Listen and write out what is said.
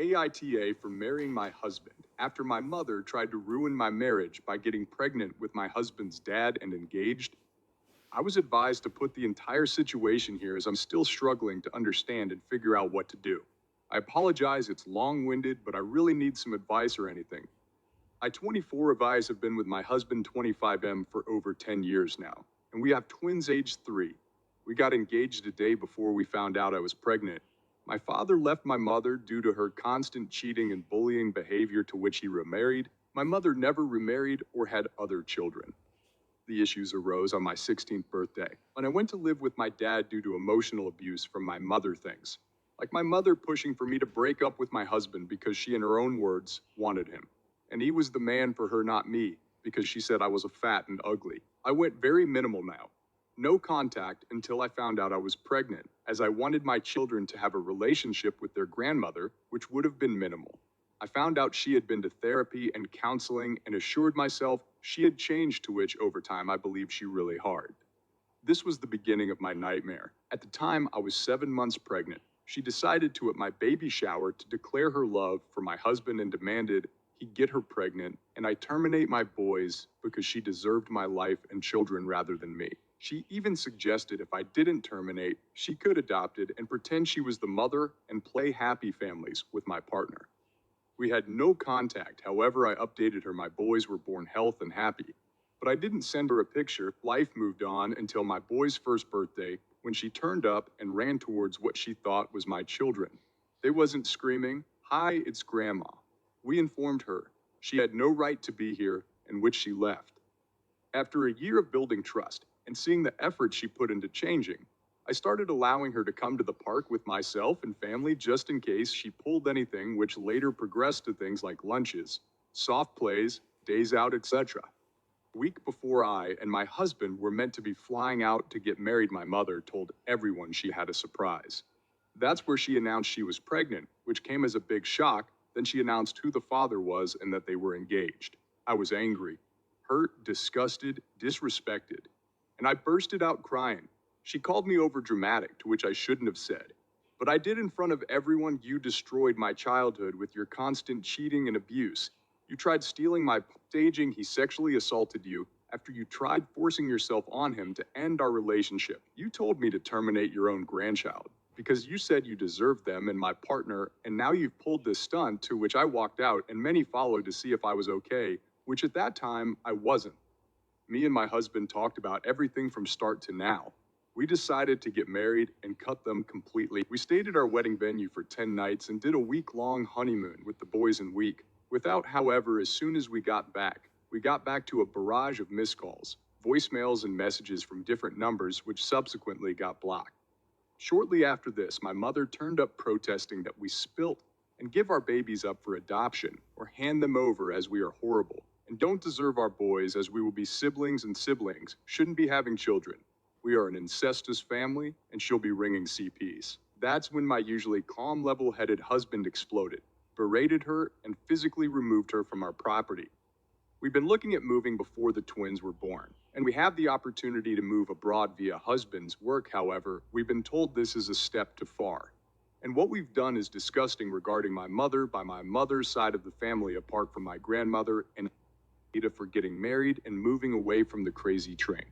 AITAH for marrying my husband after my mother tried to ruin my marriage by getting pregnant with my husband's dad and engaged. I was advised to put the entire situation here as I'm still struggling to understand and figure out what to do. I apologize, it's long-winded, but I really need some advice or anything. I 24 advise have been with my husband 25M for over 10 years now, and we have twins aged 3. We got engaged a day before we found out I was pregnant. My father left my mother due to her constant cheating and bullying behavior, to which he remarried. My mother never remarried or had other children. The issues arose on my 16th birthday, when I went to live with my dad due to emotional abuse from my mother things. Like my mother pushing for me to break up with my husband because she, in her own words, wanted him. And he was the man for her, not me, because she said I was a fat and ugly. I went very minimal now. No contact until I found out I was pregnant, as I wanted my children to have a relationship with their grandmother, which would have been minimal. I found out she had been to therapy and counseling and assured myself she had changed, to which over time I believed she really hard. This was the beginning of my nightmare. At the time, I was 7 months pregnant. She decided to, at my baby shower, to declare her love for my husband and demanded he get her pregnant and I terminate my boys because she deserved my life and children rather than me. She even suggested if I didn't terminate, she could adopt it and pretend she was the mother and play happy families with my partner. We had no contact, however I updated her my boys were born healthy and happy. But I didn't send her a picture. Life moved on until my boy's first birthday, when she turned up and ran towards what she thought was my children. They wasn't screaming, "Hi, it's Grandma." We informed her she had no right to be here, and which she left. After a year of building trust and seeing the effort she put into changing, I started allowing her to come to the park with myself and family just in case she pulled anything, which later progressed to things like lunches, soft plays, days out, etc. A week before I and my husband were meant to be flying out to get married, my mother told everyone she had a surprise. That's where she announced she was pregnant, which came as a big shock. Then she announced who the father was and that they were engaged. I was angry, hurt, disgusted, disrespected, and I bursted out crying. She called me overdramatic, to which I shouldn't have said. But I did in front of everyone. You destroyed my childhood with your constant cheating and abuse. You tried stealing my staging. He sexually assaulted you after you tried forcing yourself on him to end our relationship. You told me to terminate your own grandchild because you said you deserved them and my partner, and now you've pulled this stunt, to which I walked out and many followed to see if I was okay, which at that time I wasn't. Me and my husband talked about everything from start to now. We decided to get married and cut them completely. We stayed at our wedding venue for 10 nights and did a week-long honeymoon with the boys in week. Without, however, as soon as we got back to a barrage of missed calls, voicemails and messages from different numbers, which subsequently got blocked. Shortly after this, my mother turned up protesting that we spilt and give our babies up for adoption or hand them over as we are horrible and don't deserve our boys, as we will be siblings, and siblings shouldn't be having children. We are an incestuous family, and she'll be ringing CPs. That's when my usually calm, level-headed husband exploded, berated her, and physically removed her from our property. We've been looking at moving before the twins were born, and we have the opportunity to move abroad via husband's work. However, we've been told this is a step too far. And what we've done is disgusting regarding my mother by my mother's side of the family, apart from my grandmother, and AITAH for getting married and moving away from the crazy train.